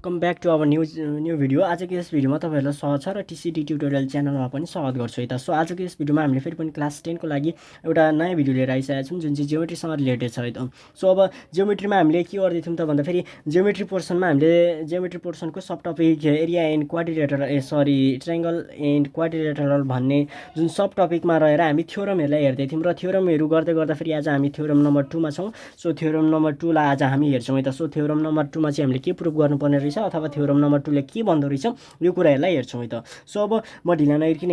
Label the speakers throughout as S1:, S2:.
S1: Welcome back to our new video. आजको यस भिडियोमा तपाईहरुलाई स्वागत छ र TCT ट्युटोरियल च्यानलमा पनि स्वागत गर्छु है त। सो आजको यस भिडियोमा हामीले फेरि पनि क्लास 10 को लागि एउटा नयाँ भिडियो लिएर आइसकेका छौं जुन चाहिँ जियोमेट्रीसँग रिलेटेड छ है त। सो अब जियोमेट्रीमा हामीले के गर्दै थियौं त भन्दा फेरि जियोमेट्री पोर्सनमा हामीले जियोमेट्री पोर्सनको सब topic area and quadrilateral triangle and quadrilateral भन्ने जुन सब टपिकमा रहेर हामी थ्योरमहरुलाई हेर्दै थियौं र थ्योरमहरु गर्दै गर्दा फेरि आज हामी थ्योरम नम्बर 2 मा छौं। सो थ्योरम नम्बर 2 लाई आज हामी हेर्छौं है त। सो थ्योरम नम्बर 2 मा चाहिँ हामीले के प्रुभ गर्नुपर्ने रहेछ अथवा थ्योरम नम्बर 2 ले के भन्दो रहेछ यो कुराहरुलाई हेर्छौं है त। सो अब म ढिला नगरिकन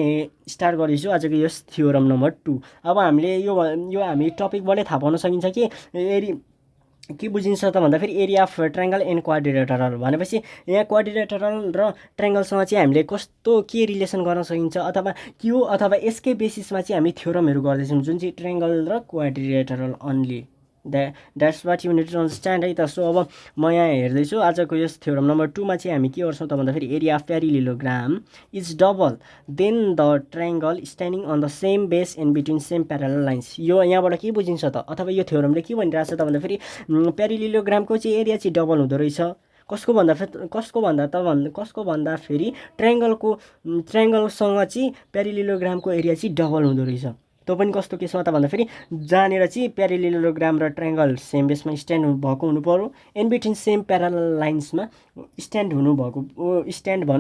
S1: स्टार्ट गर्दैछु आजको यस थ्योरम नम्बर 2। अब हामीले यो हामी टपिकबाटै थाहा पाउन सकिन्छ कि के बुझिन्छ त भन्दा फेरि area of triangle and quadrilateral भनेपछि यहाँ क्वाड्रिलेटरल र ट्रायंगलसँग चाहिँ हामीले कस्तो के रिलेसन गर्न सकिन्छ अथवा के हो अथवा यसकै बेसिसमा चाहिँ हामी थ्योरमहरु गर्दैछौं जुन चाहिँ ट्रायंगल र quadrilateral only that's what you need to understand है त। सो अब म यहाँ हेर्दैछु आजको यस थ्योरम नम्बर 2 मा चाहिँ हामी के गर्छौं त भन्दा फेरि area of parallelogram is double than the triangle standing on the same base and between same parallel lines. यो यहाँबाट के बुझिन्छ त अथवा यो थ्योरमले के भनिरहेछ त भन्दा फेरि प्यारालेलोग्रामको चाहिँ एरिया चाहिँ डबल हुँदो रहेछ। कसको भन्दा फेरि ट्रायंगलसँग चाहिँ प्यारालेलोग्रामको एरिया चाहिँ डबल हुँदो रहेछ। त्यो पनि कस्तो केसमा त भन्दा फेरि जहाँनेर चाहिँ प्यारालेलोग्राम र ट्रायंगल सेम बेसमा स्ट्यान्ड भएको हुनु पर्यो एन्ड बिट्विन सेम प्यारलल लाइन्समा स्ट्यान्ड भनौं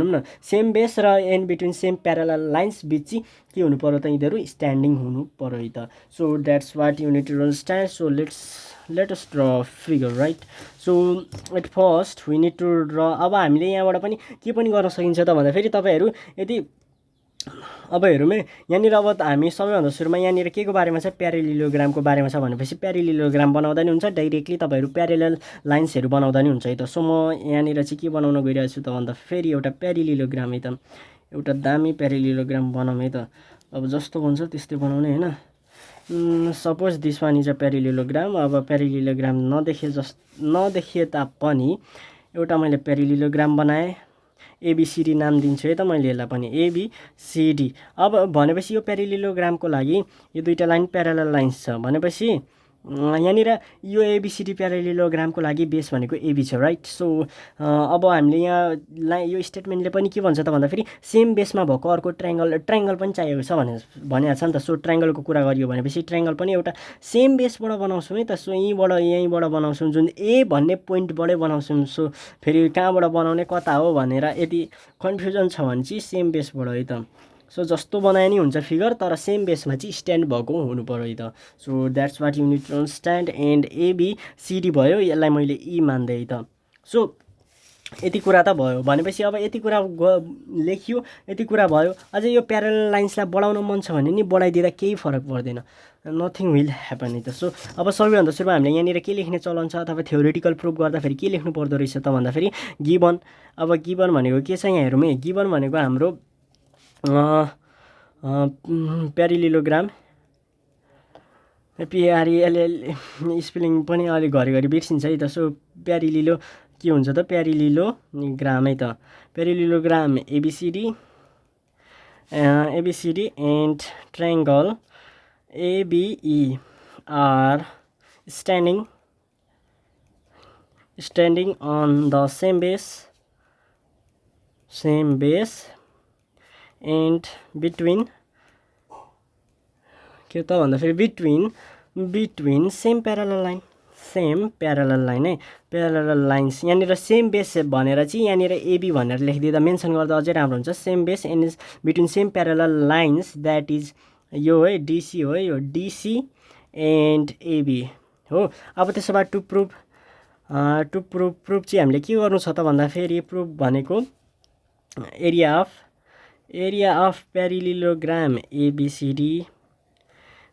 S1: न सेम बेस र and between same parallel lines बीच चाहिँ के हुनु पर्यो त यिनीहरु स्ट्यान्डिङ हुनु पर्यो है त। So that's what you need to understand. So let us draw a figure, right? So at first we need to draw। अब हामीले यहाँबाट पनि के पनि गर्न सकिन्छ त भन्दा फेरि तपाईहरु यदि अब हेरौँ है यहाँनिर अब हामी सबैभन्दा सुरुमा यहाँनिर के को बारेमा छ प्यारालेलोग्रामको बारेमा छ भनेपछि प्यारालेलोग्राम बनाउँदा नि हुन्छ डाइरेक्टली तपाईहरु प्यारलल लाइन्सहरु बनाउँदा नि हुन्छ है त। सो म यहाँनिर चाहिँ के बनाउन गइरहेको छु त भन्दा फेरि एउटा प्यारालेलोग्राम है त एउटा दामी प्यारालेलोग्राम बनाउँ है त। अब जस्तो भन्छ त्यस्तै बनाउने हैन। Suppose this one is a parallelogram. अब प्यारालेलोग्राम नदेखिए तापनि एउटा मैले प्यारालेलोग्राम बनाएँ एबीसीडी नाम दिन्छु है त मैले यसलाई पनि एबीसीडी। अब भनेपछि यो प्यारालेलोग्रामको लागि यो दुईटा लाइन प्यारलल लाइन्स छ भनेपछि यहाँनिर यो एबीसीडी प्यारालेलोग्रामको लागि बेस भनेको एबी छ, राइट? सो अब हामीले यहाँ यो स्टेटमेन्टले पनि के भन्छ त भन्दा फेरि सेम बेसमा भएको अर्को ट्रायंगल पनि चाहिएको छ भनेको छ नि त। सो ट्रायंगलको कुरा गरियो भनेपछि ट्रायंगल पनि एउटा सेम बेसबाट बनाउँछौँ है त। सो यहीँबाट बनाउँछौँ जुन ए भन्ने पोइन्टबाटै बनाउँछौँ। सो फेरि कहाँबाट बनाउने कता हो भनेर यदि कन्फ्युजन छ भने चाहिँ सेम बेसबाट है त। सो जस्तो बनाए नि हुन्छ फिगर तर सेम बेसमा चाहिँ स्ट्यान्ड भएको हुनु पर्यो है त। So that's what you need to understand and ABCD भयो यसलाई मैले ई मान्दै है त। सो यति कुरा त भयो भनेपछि अब यति कुरा लेखियो यति कुरा भयो। अझै यो प्यारलल लाइन्सलाई बढाउन मन छ भने नि बढाइदिँदा केही फरक पर्दैन, नथिङ विल ह्यापन है त। सो अब सबैभन्दा सुरुमा हामीले यहाँनिर के लेख्ने चलन छ अथवा थ्योरेटिकल प्रुफ गर्दाखेरि के लेख्नु पर्दो रहेछ त भन्दा फेरि गिवन। अब गिवन भनेको के छ यहाँ हेरौँ है। गिवन भनेको हाम्रो प्यारालेलोग्राम PRELL स्पेलिङ पनि अलि घरिघरि बिर्सिन्छ है त। सो प्यारालेलो के हुन्छ त प्यारालेलोग्राम है त। Parallelogram ABCD and triangle ABE are standing on the same base and between के त भन्दा फेरि बिट्विन सेम प्यारलल लाइन है प्यारलल लाइन्स। यहाँनिर सेम बेस भनेर चाहिँ यहाँनिर एबी भनेर लेखिदिँदा मेन्सन गर्दा अझै राम्रो हुन्छ। Same base and between same parallel lines that is यो है डीसी हो, यो डीसी एन्ड एबी हो। अब त्यसो भए टु प्रुफ चाहिँ हामीले के गर्नु छ त भन्दा फेरि प्रुफ भनेको area of parallelogram ABCD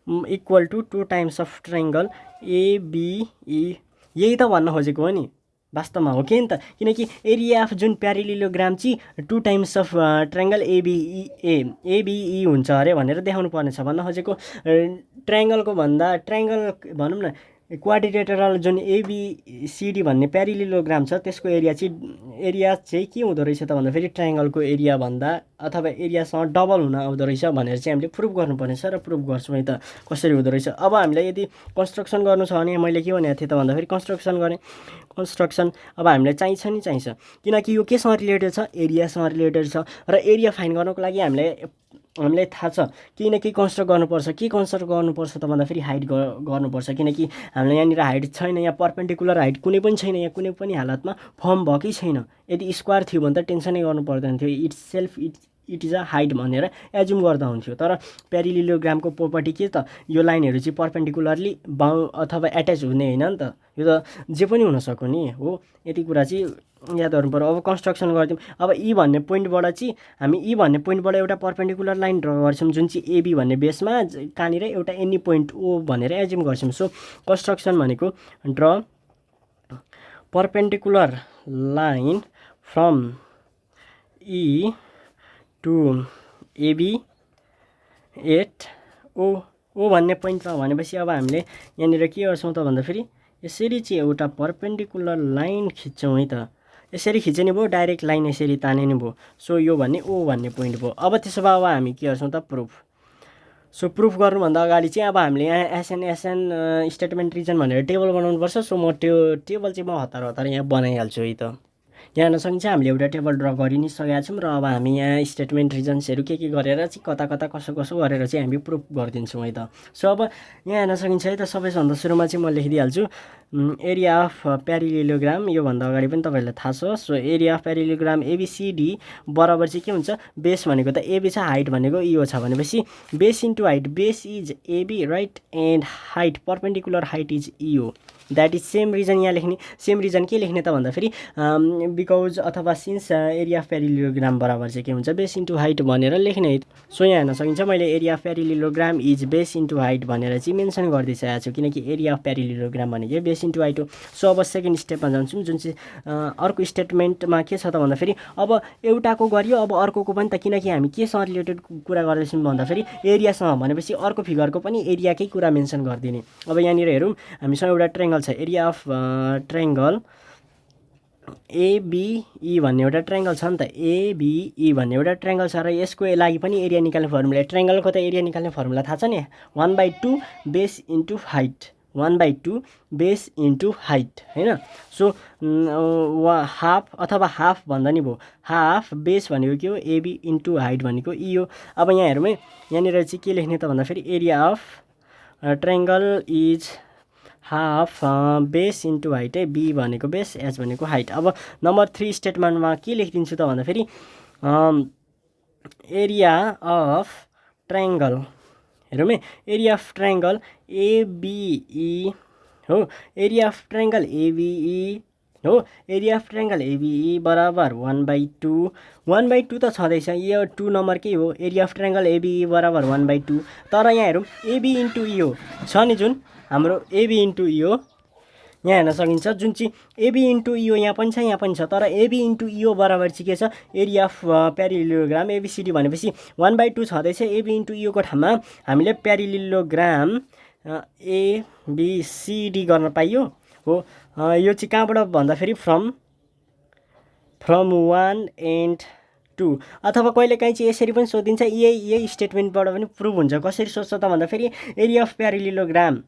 S1: equal to 2 times of triangle ABE. यही त भन्न खोजेको हो नि वास्तवमा, हो कि नि त। किनकि एरिया अफ जुन प्यारालेलोग्राम चाहिँ 2 टाइम्स अफ ट्रायंगल एबीई हुन्छ अरे भनेर देखाउनु पर्ने छ भन्न खोजेको। ट्रायंगल भनौँ न क्वाड्रिलेटरल जुन एबीसीडी भन्ने प्यारालेलोग्राम छ त्यसको एरिया चाहिँ के हुँदो रहेछ त भन्दा फेरि ट्रायंगलको एरिया भन्दा अथवा एरियासँग डबल हुन आउँदो रहेछ भनेर चाहिँ हामीले प्रुफ गर्नुपर्ने छ र प्रुफ गर्छौँ है त कसरी हुँदो रहेछ। अब हामीलाई यदि कन्स्ट्रक्सन गर्नु छ भने मैले के भनेको थिएँ त भन्दा फेरि कन्स्ट्रक्सन कन्स्ट्रक्सन अब हामीलाई चाहिन्छ नि चाहिन्छ, किनकि यो केसँग रिलेटेड छ, एरियासँग रिलेटेड छ र एरिया फाइन्ड गर्नको लागि हामीलाई थाहा छ केही न केही कन्स्ट्रक्ट गर्नुपर्छ। के कन्स्ट्रक्ट गर्नुपर्छ त भन्दाखेरि हाइट गर्नुपर्छ, किनकि हामीलाई यहाँनिर हाइट छैन, यहाँ पर्पेन्डिकुलर हाइट कुनै पनि छैन, यहाँ कुनै पनि हालतमा फर्म भएकै छैन। यदि स्क्वायर थियो भने त टेन्सनै गर्नु पर्दैन थियो, इट इज अ हाइट भनेर एज्युम गर्दा हुन्थ्यो। तर प्यारेललोग्रामको प्रोपर्टी के त, यो लाइनहरू चाहिँ पर्पेन्डिकुलरली बाउ अथवा एट्याच हुने होइन नि त, यो त जे पनि हुनसक्यो नि हो। यति कुरा चाहिँ याद गर्नु पर्यो। अब कन्स्ट्रक्सन गरिदिउँ। अब ई भन्ने पोइन्टबाट चाहिँ हामी ई भन्ने पोइन्टबाट एउटा पर्पेन्डिकुलर लाइन ड्र गर्छौँ, जुन चाहिँ एबी भन्ने बेसमा कहाँनिर एउटा एनी पोइन्ट ओ भनेर एज्युम गर्छौँ। सो कन्स्ट्रक्सन भनेको draw perpendicular line from E to AB at O भन्ने पोइन्टमा भनेपछि अब हामीले यहाँनिर के गर्छौँ त भन्दाखेरि यसरी चाहिँ एउटा पर्पेन्डिकुलर लाइन खिच्छौँ है त। यसरी खिच्ने भयो, डाइरेक्ट लाइन यसरी ताने नि भयो। सो यो भन्ने ओ भन्ने पोइन्ट भयो। अब त्यसो भए अब हामी के गर्छौँ त, प्रुफ। सो प्रुफ गर्नुभन्दा अगाडि चाहिँ अब हामीले यहाँ एसएन स्टेटमेन्ट रिजन भनेर टेबल बनाउनुपर्छ। सो म त्यो टेबल चाहिँ म हतार यहाँ बनाइहाल्छु है त। यहाँ हेर्न सकिन्छ हामीले एउटा टेबल ड्र गरि नै सकेका छौँ र अब हामी यहाँ स्टेटमेन्ट रिजन्सहरू के गरेर चाहिँ कता कसो गरेर चाहिँ हामी प्रुफ गरिदिन्छौँ है त। सो अब यहाँ हेर्न सकिन्छ है त, सबैभन्दा सुरुमा चाहिँ म लेखिदिइहाल्छु एरिया अफ प्यारेललोग्राम। योभन्दा अगाडि पनि तपाईँहरूलाई थाहा छ। सो एरिया अफ प्यारेललोग्राम एबिसिडी बराबर चाहिँ के हुन्छ, बेस भनेको त एबी छ, हाइट भनेको इओ छ भनेपछि base into height, base is AB right, and height perpendicular height is EO. That is same reason यहाँ लेख्ने। सेम रिजन के लेख्ने त भन्दाखेरि बिकज अथवा सिन्स एरिया अफ प्यारेललोग्राम बराबर चाहिँ के हुन्छ, बेस इन्टु हाइट भनेर लेख्ने है। सो यहाँ हेर्न सकिन्छ मैले area of parallelogram is base into height भनेर चाहिँ मेन्सन गरिदिइसकेको छु, किनकि एरिया अफ प्यारेललोग्राम भनेको बेस इन्टु हाइट हो। सो अब सेकेन्ड स्टेपमा जान्छौँ, जुन चाहिँ अर्को स्टेटमेन्टमा के छ त भन्दाखेरि अब एउटाको गरियो, अब अर्कोको पनि त, किनकि हामी केसँग रिलेटेड कुरा गर्दैछौँ भन्दाखेरि एरियासँग भनेपछि अर्को फिगरको पनि एरियाकै कुरा मेन्सन गरिदिने। अब यहाँनिर हेरौँ, हामीसँग एउटा ट्रायङ्गल छ, एरिया अफ ट्रायङ्गल एबिई भन्ने एउटा ट्रायङ्गल छ नि त, एबिई भन्ने एउटा ट्रायङ्गल छ र यसको लागि पनि एरिया निकाल्ने फर्मुला, ट्रायङ्गलको त एरिया निकाल्ने फर्मुला थाहा छ नि, 1/2 base into height, 1/2 base into height होइन। सो हाफ अथवा हाफ भन्दा नि भयो, हाफ बेस भनेको के हो, एबी इन्टु हाइट भनेको ई हो। अब यहाँ हेरौँ है, यहाँनिर चाहिँ के लेख्ने त भन्दाखेरि area of triangle is half base into height है, बी भनेको बेस, एच भनेको हाइट। अब नम्बर 3 स्टेटमेन्टमा के लेखिदिन्छु त भन्दाखेरि एरिया अफ ट्रायङ्गल, हेरौँ है, एरिया अफ ट्रायङ्गल एबिई हो, एरिया अफ ट्रायङ्गल एबिई हो, एरिया अफ ट्रायङ्गल एबिई बराबर 1/2, 1/2 त छँदैछ, यो 2 नम्बर के हो, एरिया अफ ट्रायङ्गल एबिई बराबर 1/2। तर यहाँ हेरौँ एबी इन्टु ई हो छ नि, जुन हाम्रो एबी इन्टु ई हो, यहाँ हेर्न सकिन्छ, जुन चाहिँ एबी इन्टु ई हो यहाँ पनि छ, यहाँ पनि छ। तर एबी इन्टु ई हो बराबर चाहिँ के छ, एरिया अफ प्यारेललोग्राम एबिसिडी भनेपछि 1/2 छँदैछ। एबी इन्टु ई को ठाउँमा हामीले प्यारेललोग्राम एबिसिडी गर्न पाइयो हो। यो चाहिँ कहाँबाट भन्दाखेरि फ्रम 1 and 2, अथवा कहिलेकाहीँ चाहिँ यसरी पनि सोधिन्छ, यही स्टेटमेन्टबाट पनि प्रुभ हुन्छ। कसरी सोध्छ त भन्दाखेरि एरिया अफ प्यारेललोग्राम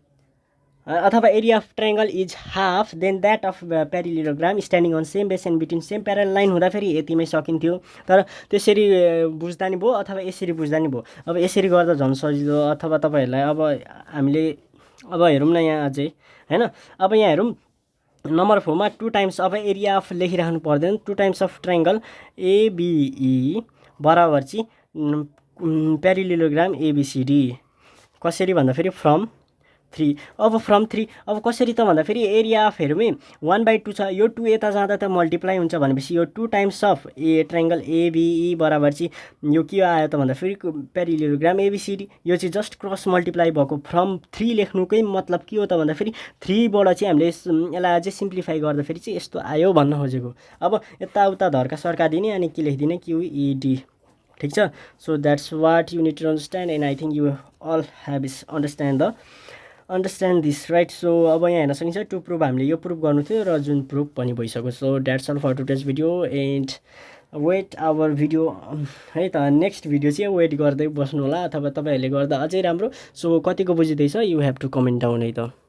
S1: अथवा area of triangle is half than that of parallelogram standing on same base and between same parallel line हुँदाखेरि यतिमै सकिन्थ्यो। तर त्यसरी बुझ्दा नि भयो अथवा यसरी बुझ्दा नि भयो। अब यसरी गर्दा झन् सजिलो, अथवा तपाईँहरूलाई अब हामीले अब हेरौँ न यहाँ अझै होइन। अब यहाँ हेरौँ नम्बर 4 मा 2 टाइम्स, अब एरिया अफ लेखिराख्नु पर्दैन, 2 टाइम्स अफ ट्रायङ्गल एबिई बराबर चाहिँ प्यारेललोग्राम एबिसिडी। कसरी भन्दाखेरि फ्रम 3। अब फ्रम 3 अब कसरी त भन्दाखेरि एरिया अफ हेरौँ है 1/2 छ, यो 2 यता जाँदा त मल्टिप्लाई हुन्छ भनेपछि यो 2 टाइम्स अफ ट्रायङ्गल एबिई बराबर चाहिँ यो के आयो त भन्दाखेरि प्यारेललोग्राम एबिसिडी। यो चाहिँ जस्ट क्रस मल्टिप्लाई भएको, फ्रम 3 लेख्नुकै मतलब के हो त भन्दाखेरि 3 बाट चाहिँ हामीले यसलाई अझै सिम्प्लिफाई गर्दाखेरि चाहिँ यस्तो आयो भन्न खोजेको। अब यताउता धर्का सर्का दिने अनि के लेखिदिने, क्युइडी। ठिक छ। So that's what you need to understand and I think you all have understand this right. So अब यहाँ हेर्न सकिन्छ टु प्रुभ हामीले यो प्रुभ गर्नु थियो र जुन प्रुभ पनि भइसक्यो। So that's all for today's video and wait our video है त। नेक्स्ट भिडियो चाहिँ वेट गर्दै बस्नु होला, अथवा तपाईँहरूले गर्दा अझै राम्रो। सो कतिको बुझिँदैछ you have to comment down है त।